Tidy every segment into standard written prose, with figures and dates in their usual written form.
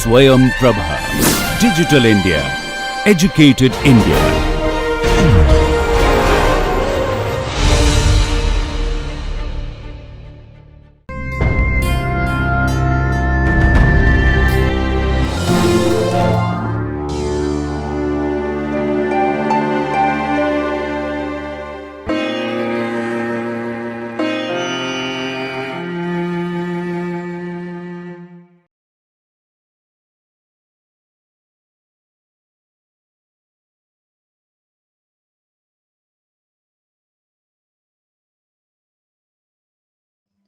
Swayam Prabha. Digital India. Educated India.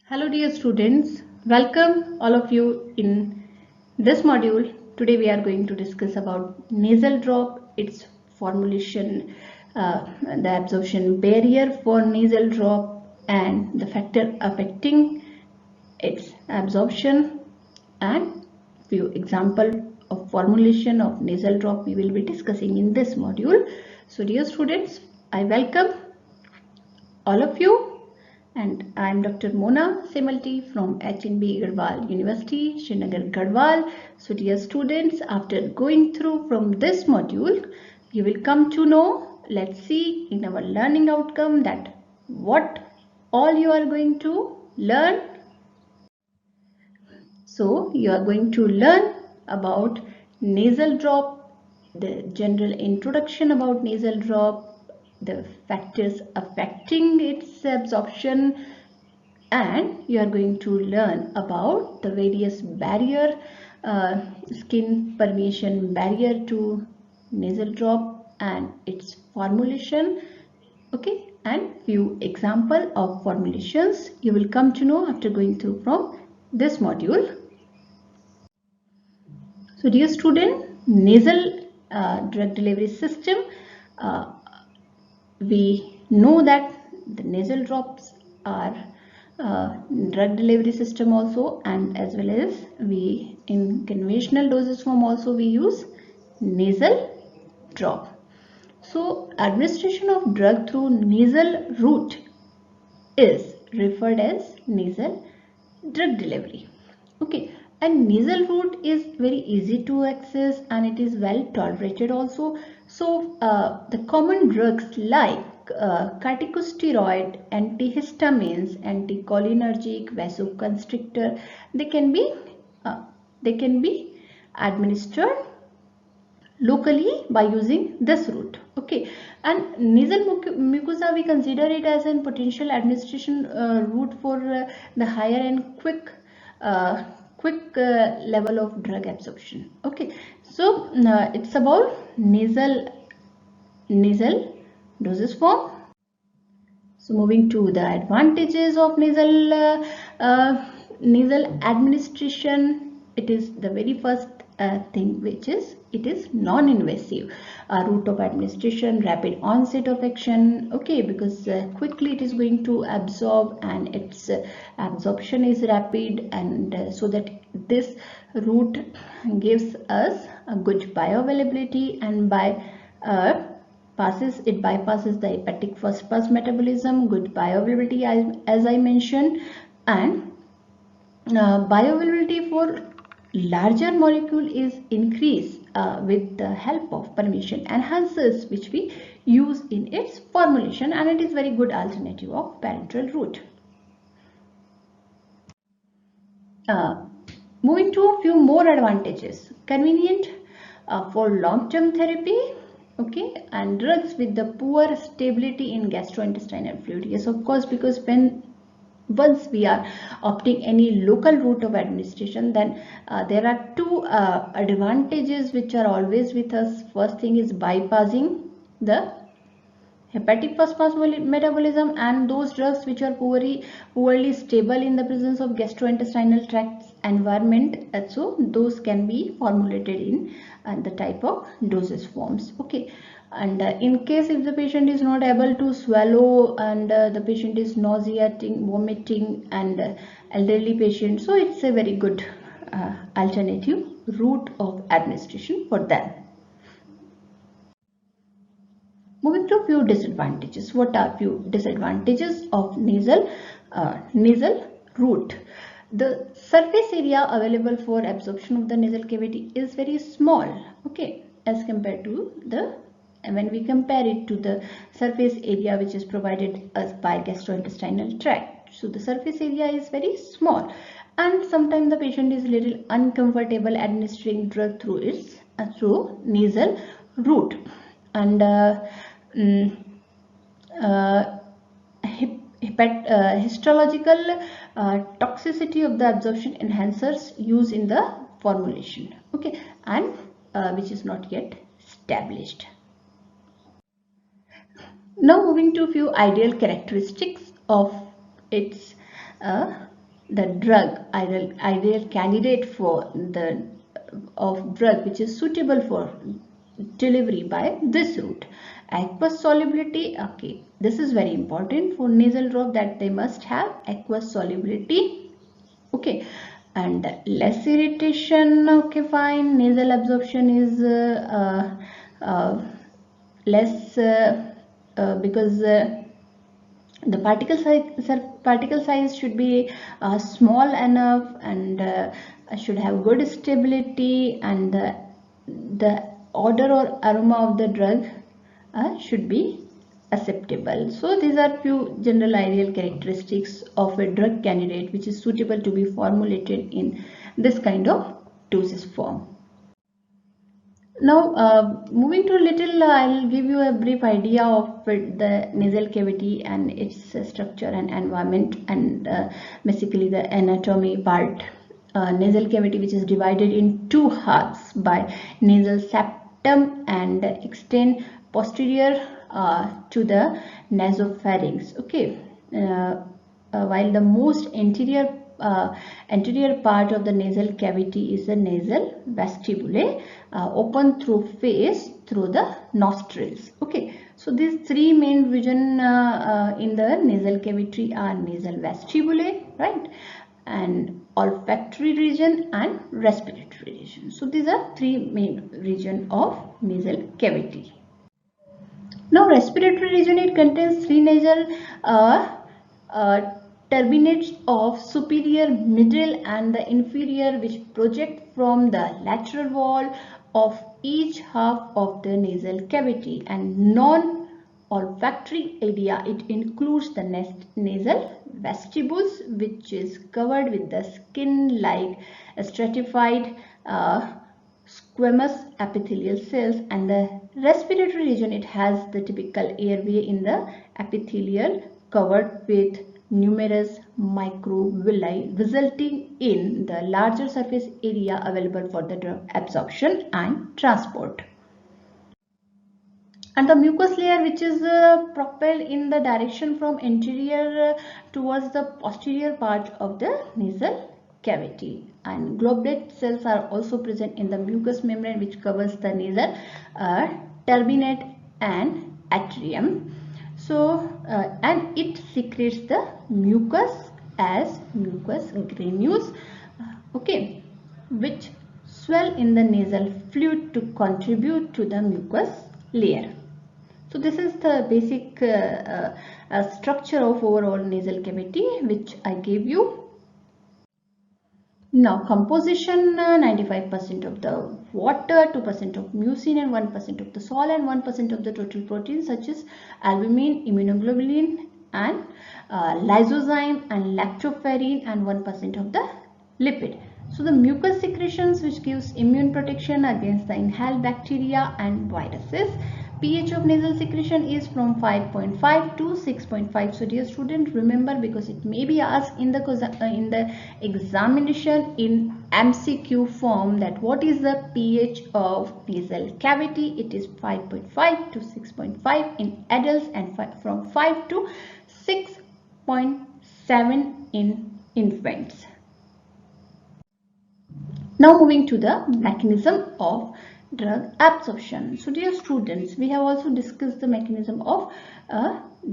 Hello dear students, welcome all of you in this module. Today we are going to discuss about nasal drop, its formulation, the absorption barrier for nasal drop and the factor affecting its absorption and few example of formulation of nasal drop we will be discussing in this module. So dear students, I welcome all of you, and I am Dr. Mona Semalti from HNB Garhwal University, Srinagar Garhwal. So dear students, after going through from this module, you will come to know, let's see in our learning outcome that what all you are going to learn. So you are going to learn about nasal drop, the general introduction about nasal drop, the factors affecting its absorption, and you are going to learn about the various barrier, skin permeation barrier to nasal drop and its formulation. Okay, and few example of formulations you will come to know after going through from this module. So dear student, nasal drug delivery system, uh, we know that the nasal drops are drug delivery system also, and as well as we in conventional dosage form also we use nasal drop. So administration of drug through nasal route is referred as nasal drug delivery. Okay, and nasal route is very easy to access and it is well tolerated also. So the common drugs like corticosteroid, antihistamines, anticholinergic, vasoconstrictor, they can be uh, administered locally by using this route. Okay, and nasal mucosa we consider it as a potential administration route for the higher and uh, quick level of drug absorption. Okay, so it's about nasal dosage form. So moving to the advantages of nasal administration, it is the very first thing, which is it is non-invasive route of administration, rapid onset of action. Okay, because quickly it is going to absorb and its absorption is rapid, and so that this route gives us a good bioavailability, and by it bypasses the hepatic first pass metabolism, good bioavailability as I mentioned, and bioavailability for larger molecule is increased with the help of permeation enhancers, which we use in its formulation, and it is very good alternative of parenteral route. Moving to a few more advantages. Convenient for long-term therapy. Okay, and drugs with the poor stability in gastrointestinal fluid. Yes, of course, because once we are opting any local route of administration, then there are two advantages which are always with us. First thing is bypassing the hepatic first pass metabolism, and those drugs which are poorly stable in the presence of gastrointestinal tract environment, so those can be formulated in the type of dosage forms. Okay, and in case if the patient is not able to swallow, and the patient is nauseating, vomiting, and elderly patient, so it's a very good alternative route of administration for them. Moving to few disadvantages. What are few disadvantages of nasal route? the surface area available for absorption of the nasal cavity is very small, okay, as compared to the, when we compare it to the surface area which is provided us by gastrointestinal tract. So the surface area is very small, and sometimes the patient is little uncomfortable administering drug through its through nasal route. And histological toxicity of the absorption enhancers used in the formulation, okay, and which is not yet established. Now moving to a few ideal characteristics of its the drug, ideal candidate for the of drug which is suitable for delivery by this route. Aqueous solubility, okay, this is very important for nasal drop, that they must have aqueous solubility, okay, and less irritation, okay, fine. Nasal absorption is less because the particle size should be small enough, and should have good stability, and the odor or aroma of the drug should be acceptable. So these are few general ideal characteristics of a drug candidate which is suitable to be formulated in this kind of dosage form. Now moving to a little, I'll give you a brief idea of the nasal cavity and its structure and environment, and basically the anatomy part. Nasal cavity, which is divided in two halves by nasal septum and extend posterior to the nasopharynx, okay. While the most anterior part of the nasal cavity is the nasal vestibule, open through face through the nostrils, okay. So these three main region in the nasal cavity are nasal vestibule, right, and olfactory region and respiratory region. So these are three main region of nasal cavity. Now respiratory region, it contains three nasal turbinates of superior, middle and the inferior, which project from the lateral wall of each half of the nasal cavity. And non-olfactory area, it includes the nasal vestibules, which is covered with the skin-like stratified squamous epithelial cells, and the respiratory region, it has the typical airway in the epithelial covered with numerous microvilli, resulting in the larger surface area available for the drug absorption and transport. And the mucous layer, which is propelled in the direction from anterior towards the posterior part of the nasal cavity. And globulate cells are also present in the mucous membrane, which covers the nasal turbinate and atrium. So and it secretes the mucus as mucus granules, okay, which swell in the nasal fluid to contribute to the mucus layer. So this is the basic structure of overall nasal cavity which I gave you. Now composition, 95% of the water, 2% of mucin and 1% of the salt and 1% of the total protein such as albumin, immunoglobulin and lysozyme and lactoferrin, and 1% of the lipid. So the mucus secretions, which gives immune protection against the inhaled bacteria and viruses. pH of nasal secretion is from 5.5 to 6.5. So dear student, remember, because it may be asked in the examination in MCQ form, that what is the pH of nasal cavity. It is 5.5 to 6.5 in adults and from 5 to 6.7 in infants. Now moving to the mechanism of drug absorption. So dear students, we have also discussed the mechanism of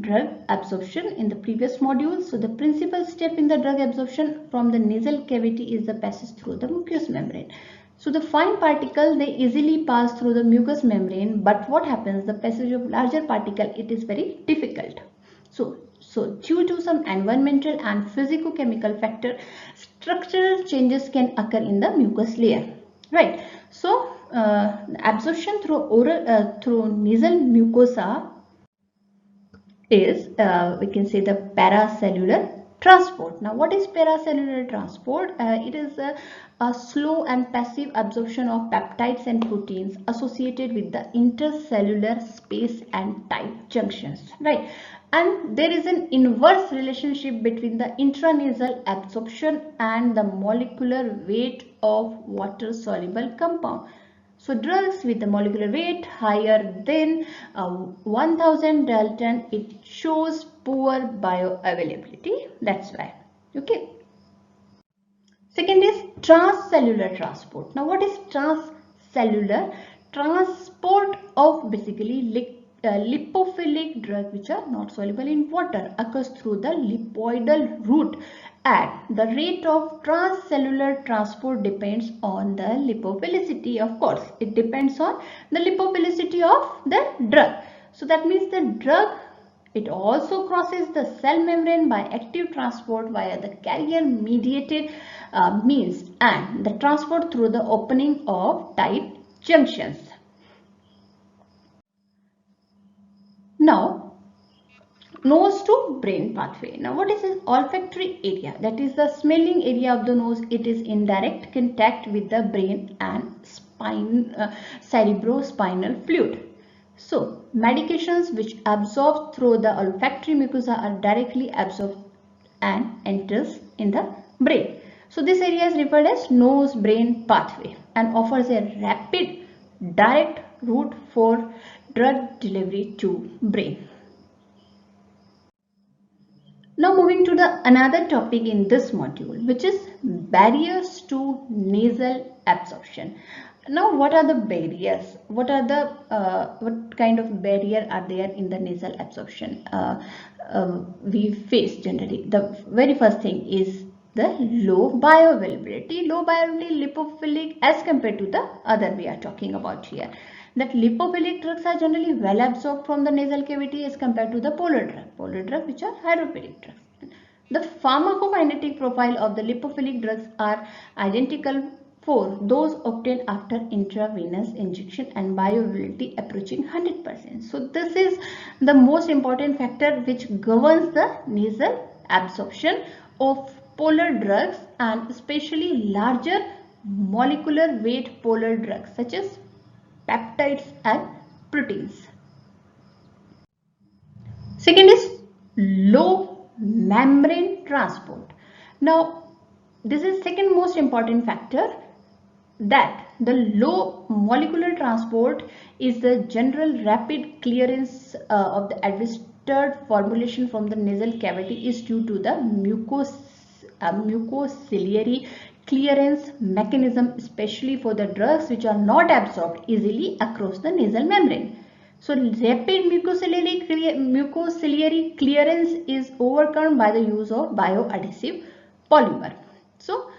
drug absorption in the previous module. So the principal step in the drug absorption from the nasal cavity is the passage through the mucous membrane. So the fine particles, they easily pass through the mucous membrane, but what happens, the passage of larger particle, it is very difficult. So due to some environmental and physicochemical factor, structural changes can occur in the mucous layer, right? So absorption through through nasal mucosa is we can say the paracellular transport. Now what is paracellular transport? It is a slow and passive absorption of peptides and proteins associated with the intercellular space and tight junctions, right? And there is an inverse relationship between the intranasal absorption and the molecular weight of water soluble compound. So drugs with the molecular weight higher than 1000 Dalton, it shows poor bioavailability. That's why. Okay. Second is transcellular transport. Now what is transcellular? Transport of basically lipophilic drugs which are not soluble in water occurs through the lipoidal route, and the rate of transcellular transport depends on the lipophilicity. Of course, it depends on the lipophilicity of the drug. So that means the drug, it also crosses the cell membrane by active transport via the carrier mediated means, and the transport through the opening of tight junctions. Now nose to brain pathway. Now what is this olfactory area? That is the smelling area of the nose. It is in direct contact with the brain and cerebrospinal fluid. So medications which absorb through the olfactory mucosa are directly absorbed and enters in the brain. So this area is referred as nose brain pathway and offers a rapid direct route for drug delivery to brain. Now moving to the another topic in this module, which is barriers to nasal absorption. Now what are the barriers? What are the what kind of barrier are there in the nasal absorption we face generally? The very first thing is the low bioavailability. Low bioavailability lipophilic as compared to the other we are talking about here. That lipophilic drugs are generally well absorbed from the nasal cavity as compared to the polar drug which are hydrophilic drugs. The pharmacokinetic profile of the lipophilic drugs are identical for those obtained after intravenous injection and bioavailability approaching 100%. So this is the most important factor which governs the nasal absorption of polar drugs, and especially larger molecular weight polar drugs such as peptides and proteins. Second is low membrane transport. Now this is second most important factor, that the low molecular transport is the general rapid clearance of the administered formulation from the nasal cavity is due to the mucociliary clearance mechanism, especially for the drugs which are not absorbed easily across the nasal membrane. So rapid mucociliary clearance is overcome by the use of bioadhesive polymer. So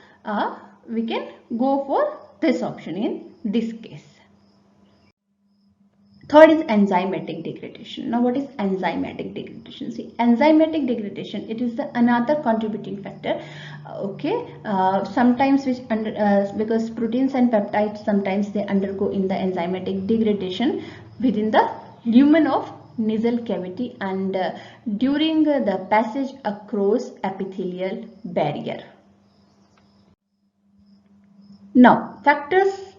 we can go for this option in this case. Third is enzymatic degradation. Now what is enzymatic degradation? See, enzymatic degradation, it is the another contributing factor. Sometimes which because proteins and peptides sometimes they undergo in the enzymatic degradation within the lumen of nasal cavity and during the passage across epithelial barrier. Now factors,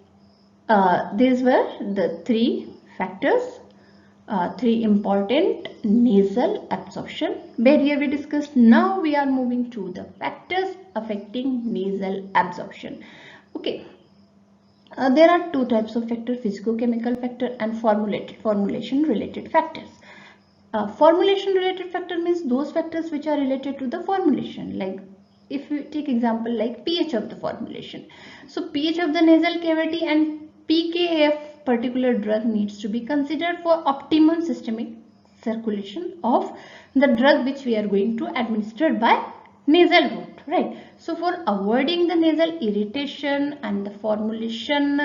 these were the three factors, three important nasal absorption barrier we discussed. Now we are moving to the factors affecting nasal absorption. Okay, there are two types of factor: physicochemical factor and formulation related factors. Formulation related factor means those factors which are related to the formulation, like if you take example like pH of the formulation. So pH of the nasal cavity and pKa particular drug needs to be considered for optimum systemic circulation of the drug which we are going to administer by nasal route, right? So for avoiding the nasal irritation, and the formulation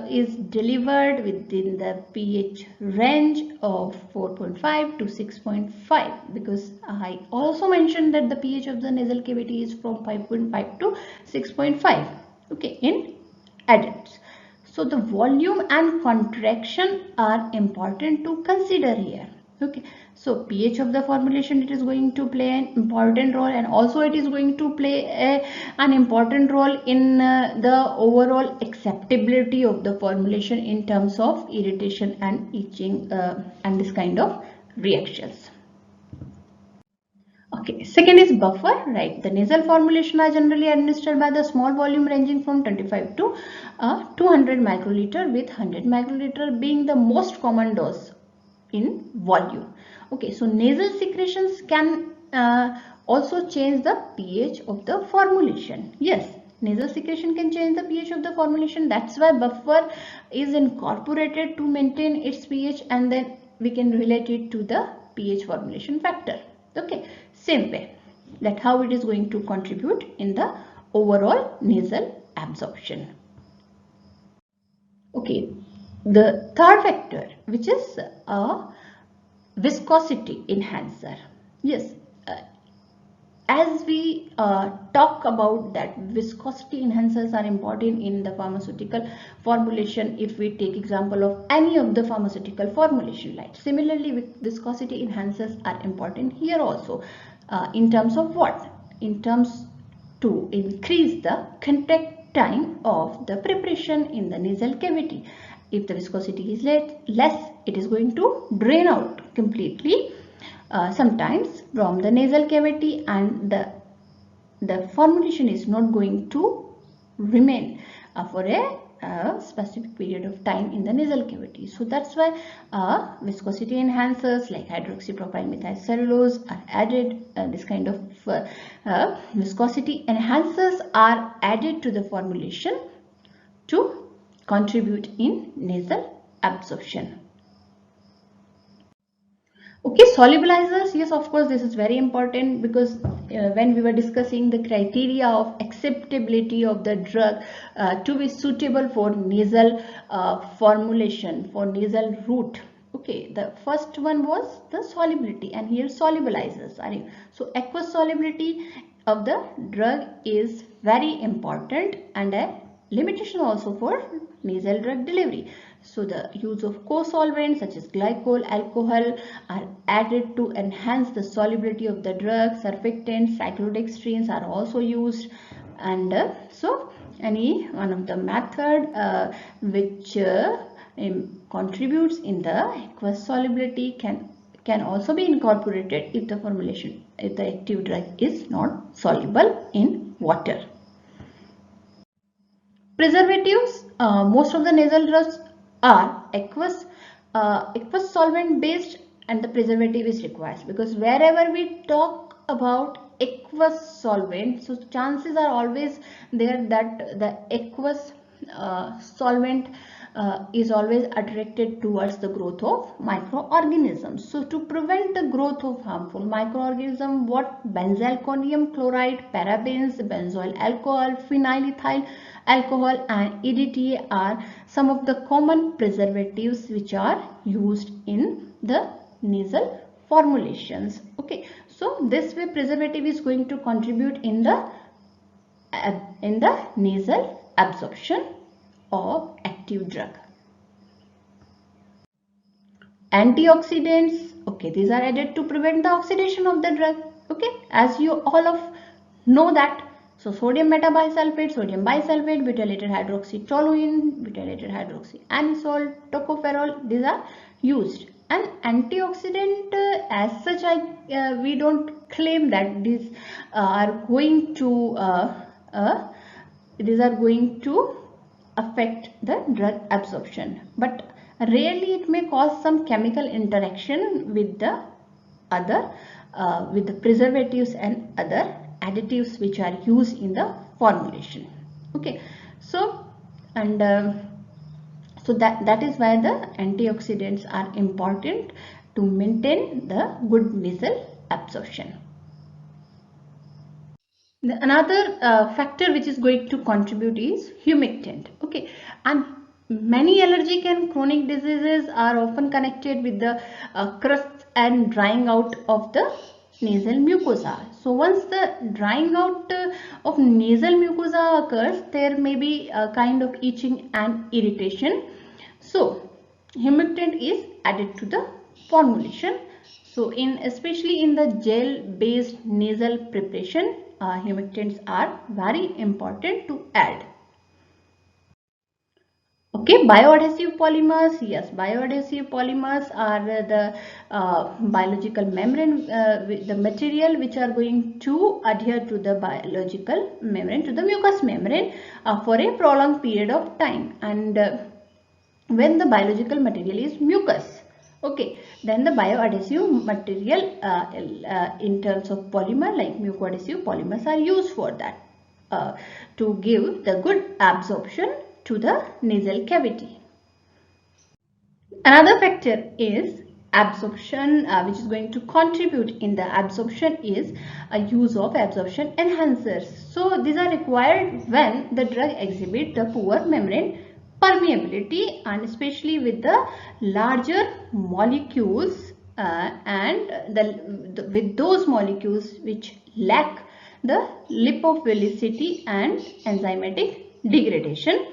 is delivered within the pH range of 4.5 to 6.5, because I also mentioned that the pH of the nasal cavity is from 5.5 to 6.5, okay, in adults. So the volume and contraction are important to consider here. Okay, so pH of the formulation, it is going to play an important role, and also it is going to play an important role in the overall acceptability of the formulation in terms of irritation and itching and this kind of reactions. Okay, second is buffer, right? The nasal formulation are generally administered by the small volume ranging from 25 to 200 microliter, with 100 microliter being the most common dose in volume. Okay, so nasal secretions can also change the pH of the formulation. Yes, nasal secretion can change the pH of the formulation. That's why buffer is incorporated to maintain its pH, and then we can relate it to the pH formulation factor. Okay, same way, that how it is going to contribute in the overall nasal absorption. Okay, the third factor, which is a viscosity enhancer. Yes, as we talk about that, viscosity enhancers are important in the pharmaceutical formulation. If we take example of any of the pharmaceutical formulation, like similarly viscosity enhancers are important here also, in terms of what? In terms to increase the contact time of the preparation in the nasal cavity. If the viscosity is less, it is going to drain out completely sometimes from the nasal cavity, and the formulation is not going to remain for a specific period of time in the nasal cavity. So that's why viscosity enhancers like hydroxypropyl methyl cellulose are added. This kind of viscosity enhancers are added to the formulation to contribute in nasal absorption. Okay, solubilizers, yes, of course, this is very important, because when we were discussing the criteria of acceptability of the drug to be suitable for nasal formulation, for nasal route. Okay, the first one was the solubility, and here solubilizers are in. So aqueous solubility of the drug is very important, and a limitation also for nasal drug delivery. So the use of co-solvents such as glycol, alcohol are added to enhance the solubility of the drug. Surfactants, cyclodextrins are also used, and so any one of the method which contributes in the aqueous solubility can also be incorporated if the formulation, if the active drug is not soluble in water. Preservatives, most of the nasal drugs are aqueous solvent based, and the preservative is required, because wherever we talk about aqueous solvent, so chances are always there that the aqueous solvent is always attracted towards the growth of microorganisms. So to prevent the growth of harmful microorganisms, what benzalkonium chloride, parabens, benzoyl alcohol, phenylethyl alcohol and EDTA are some of the common preservatives which are used in the nasal formulations. Okay, so this way preservative is going to contribute in the nasal absorption of active drug. Antioxidants, okay, these are added to prevent the oxidation of the drug. Okay, as you all of know that. So sodium metabisulfate, sodium bisulfate, butylated hydroxytoluene, butylated hydroxyanisole, tocopherol, these are used. And antioxidant, as such, we don't claim that these are going to affect the drug absorption, but rarely it may cause some chemical interaction with the other with the preservatives and other additives which are used in the formulation. Okay, so and so that is why the antioxidants are important to maintain the good nasal absorption. Another factor which is going to contribute is humectant. Okay, and many allergic and chronic diseases are often connected with the crust and drying out of the nasal mucosa. So once the drying out of nasal mucosa occurs, there may be a kind of itching and irritation. So humectant is added to the formulation. So especially in the gel based nasal preparation, humectants are very important to add. Okay, bioadhesive polymers. Yes, bioadhesive polymers are the biological membrane, the material which are going to adhere to the biological membrane, to the mucous membrane for a prolonged period of time. And when the biological material is mucus, okay, then the bioadhesive material in terms of polymer like mucoadhesive polymers are used for that to give the good absorption to the nasal cavity. Another factor is absorption, which is going to contribute in the absorption is a use of absorption enhancers. So these are required when the drug exhibits the poor membrane permeability, and especially with the larger molecules and with those molecules which lack the lipophilicity and enzymatic degradation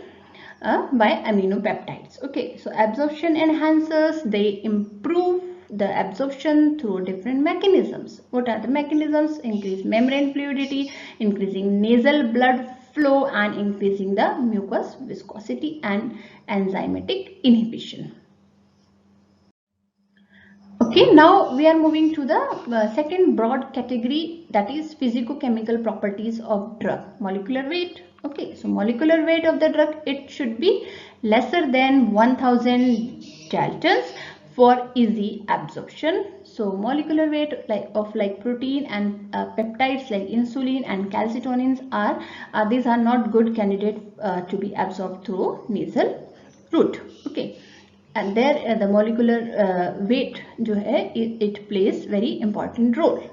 by aminopeptides. Okay, so absorption enhancers, they improve the absorption through different mechanisms. What are the mechanisms? Increase membrane fluidity, increasing nasal blood flow, and increasing the mucus viscosity and enzymatic inhibition. Okay, now we are moving to the second broad category, that is physicochemical properties of drug. Molecular weight. Okay, so molecular weight of the drug, it should be lesser than 1000 daltons for easy absorption. So molecular weight of protein and peptides like insulin and calcitonins are these are not good candidates to be absorbed through nasal route. Okay, and there the molecular weight जो है it plays very important role.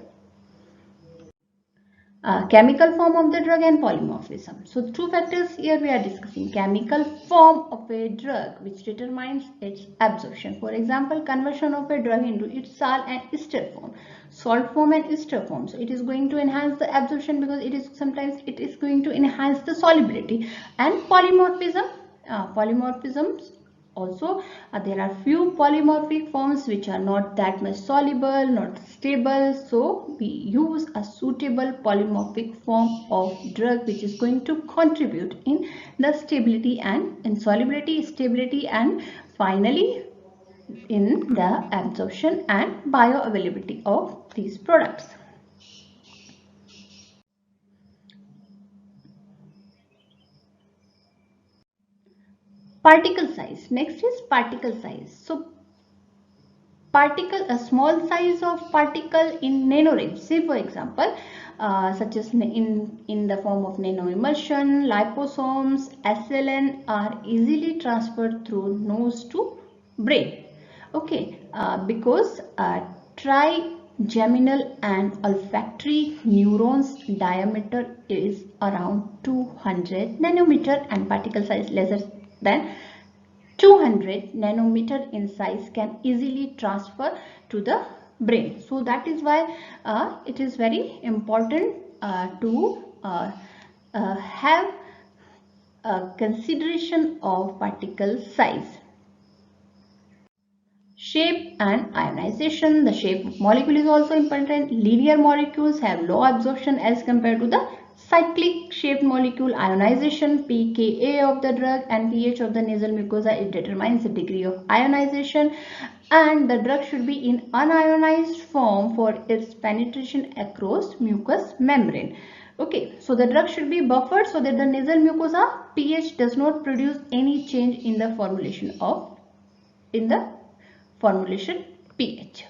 Chemical form of the drug and polymorphism. So two factors here we are discussing. Chemical form of a drug which determines its absorption. For example, conversion of a drug into its salt and ester form, salt form and ester form. So it is going to enhance the absorption because it is going to enhance the solubility. And polymorphism, polymorphisms also, there are few polymorphic forms which are not that much soluble, not stable. So we use a suitable polymorphic form of drug which is going to contribute in the stability and insolubility, stability, and finally in the absorption and bioavailability of these products. Particle size. Next is particle size. So a small size of particle in nano range, say for example such as in the form of nanoemulsion, liposomes, SLN are easily transferred through nose to brain. Okay, because trigeminal and olfactory neurons diameter is around 200 nanometer and particle size lesser than 200 nanometer in size can easily transfer to the brain. So that is why it is very important to have a consideration of particle size. Shape and ionization. The shape of molecule is also important. Linear molecules have low absorption as compared to the cyclic shaped molecule. Ionization, pKa of the drug and pH of the nasal mucosa, it determines the degree of ionization, and the drug should be in unionized form for its penetration across mucous membrane. Okay, so the drug should be buffered so that the nasal mucosa pH does not produce any change in the formulation pH.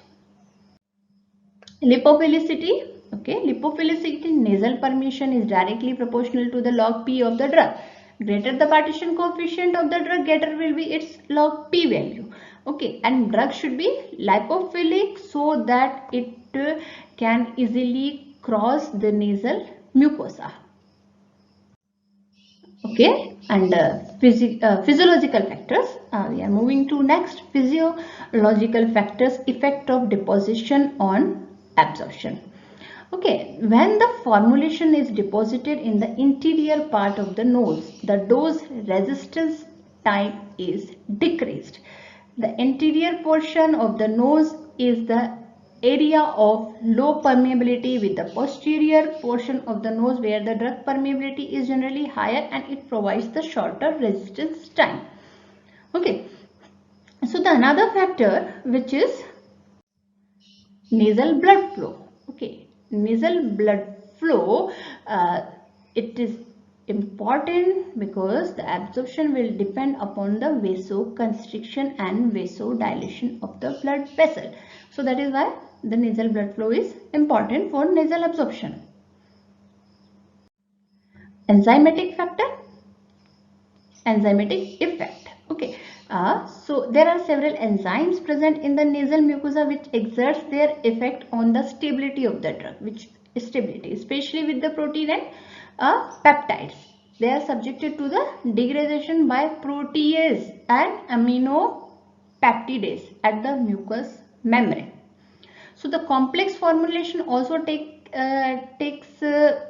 Lipophilicity. Okay, lipophilicity in nasal permeation is directly proportional to the log P of the drug. Greater the partition coefficient of the drug, greater will be its log P value. Okay, and drug should be lipophilic so that it can easily cross the nasal mucosa. Okay, and physiological factors. We are moving to next, physiological factors, effect of deposition on absorption. Okay, when the formulation is deposited in the interior part of the nose, the dose resistance time is decreased. The interior portion of the nose is the area of low permeability, with the posterior portion of the nose where the drug permeability is generally higher, and it provides the shorter resistance time. Okay, so the another factor which is nasal blood flow. Okay, nasal blood flow, it is important because the absorption will depend upon the vasoconstriction and vasodilation of the blood vessel. So that is why the nasal blood flow is important for nasal absorption. Enzymatic factor, enzymatic effect. Okay, so there are several enzymes present in the nasal mucosa which exerts their effect on the stability of the drug, which stability, especially with the protein and peptides. They are subjected to the degradation by protease and aminopeptidase at the mucous membrane. So the complex formulation also takes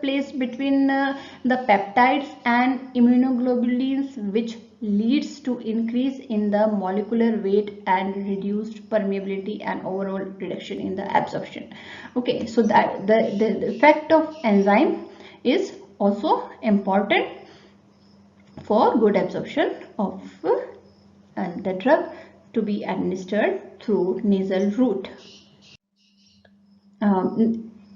place between the peptides and immunoglobulins, which leads to increase in the molecular weight and reduced permeability and overall reduction in the absorption. Okay, so that the effect of enzyme is also important for good absorption of the drug to be administered through nasal route.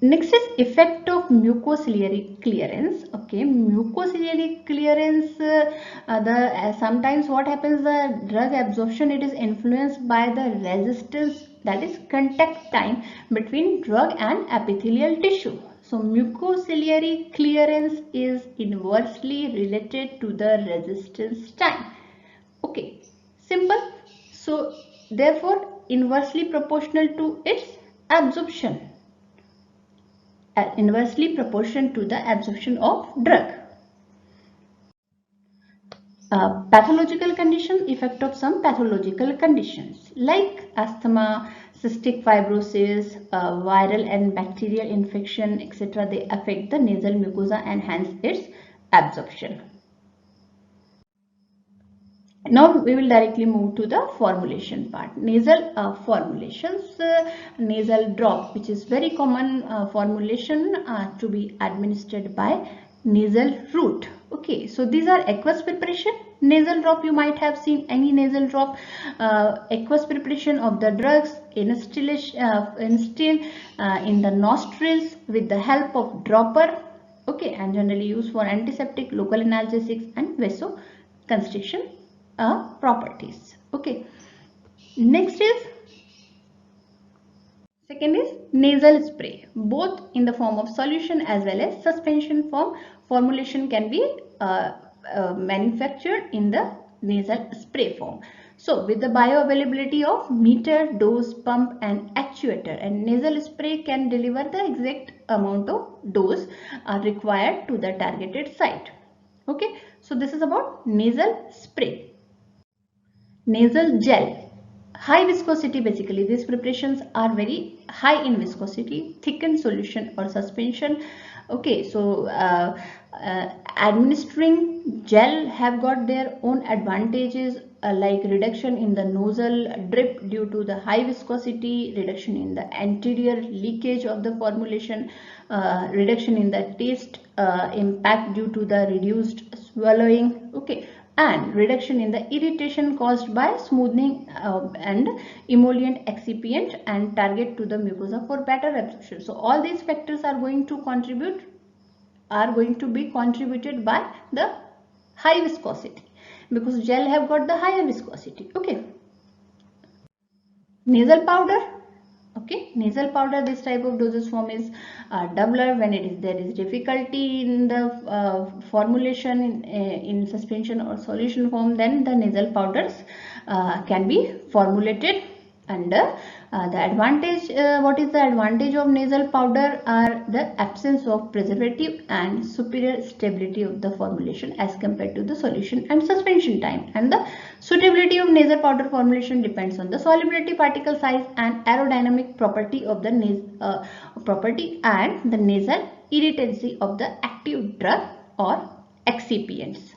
Next is effect of mucociliary clearance. Okay, mucociliary clearance, sometimes what happens, the drug absorption, it is influenced by the resistance, that is contact time between drug and epithelial tissue. So mucociliary clearance is inversely related to the resistance time. Okay, simple. So therefore inversely proportional to its absorption, inversely proportional to the absorption of drug. Pathological condition, effect of some pathological conditions like asthma, cystic fibrosis, viral and bacterial infection, etc. They affect the nasal mucosa and hence its absorption. Now we will directly move to the formulation part. Nasal formulations, nasal drop, which is very common formulation to be administered by nasal route. Okay, so these are aqueous preparation. Nasal drop, you might have seen any nasal drop, aqueous preparation of the drugs instilled in the nostrils with the help of dropper. Okay, and generally used for antiseptic, local analgesics and vasoconstriction properties. Okay, next is second is nasal spray, both in the form of solution as well as suspension form. Formulation can be manufactured in the nasal spray form. So with the bioavailability of meter, dose, pump and actuator, and nasal spray can deliver the exact amount of dose required to the targeted site. Okay, so this is about nasal spray. Nasal gel, high viscosity. Basically these preparations are very high in viscosity, thickened solution or suspension. Okay, so administering gel have got their own advantages, like reduction in the nasal drip due to the high viscosity, reduction in the anterior leakage of the formulation, reduction in the taste impact due to the reduced swallowing. Okay, and reduction in the irritation caused by smoothing and emollient excipient and target to the mucosa for better absorption. So all these factors are going to be contributed by the high viscosity, because gel have got the higher viscosity. Okay, nasal powder. Okay, nasal powder, this type of dosage form is doubler when there is difficulty in the formulation in suspension or solution form. Then the nasal powders can be formulated And the advantage, what is the advantage of nasal powder are the absence of preservative and superior stability of the formulation as compared to the solution and suspension time. And the suitability of nasal powder formulation depends on the solubility, particle size, and aerodynamic property of the property and the nasal irritancy of the active drug or excipients.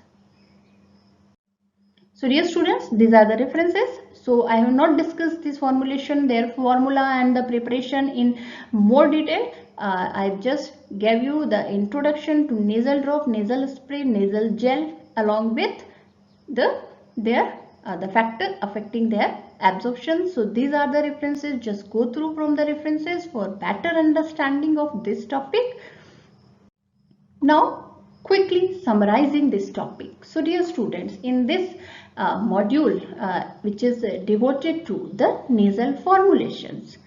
So dear students, these are the references. So I have not discussed this formulation, their formula and the preparation in more detail. I just gave you the introduction to nasal drop, nasal spray, nasal gel along with the factor affecting their absorption. So these are the references. Just go through from the references for better understanding of this topic. Now, quickly summarizing this topic. So dear students, in this module which is devoted to the nasal formulations,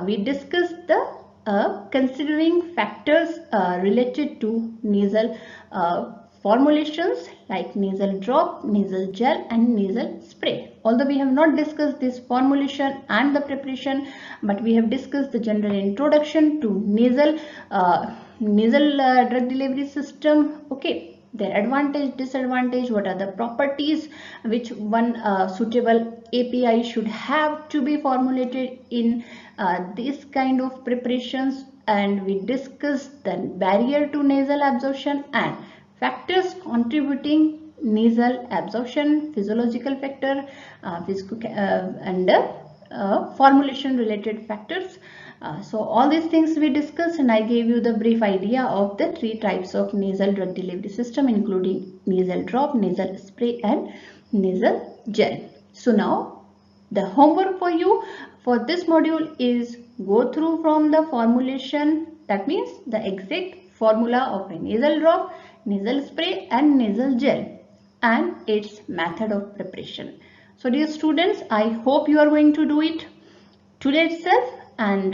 we discussed the considering factors related to nasal formulations like nasal drop, nasal gel and nasal spray. Although we have not discussed this formulation and the preparation, but we have discussed the general introduction to nasal drug delivery system. Okay, their advantage, disadvantage, what are the properties which one suitable API should have to be formulated in this kind of preparations, and we discussed the barrier to nasal absorption and factors contributing nasal absorption, physiological factor, and formulation related factors. So all these things we discussed, and I gave you the brief idea of the 3 types of nasal drug delivery system, including nasal drop, nasal spray and nasal gel. So now the homework for you for this module is go through from the formulation, that means the exact formula of a nasal drop, nasal spray and nasal gel and its method of preparation. So dear students, I hope you are going to do it today itself, and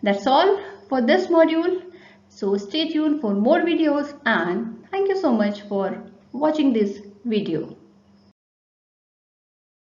that's all for this module. So stay tuned for more videos, and thank you so much for watching this video.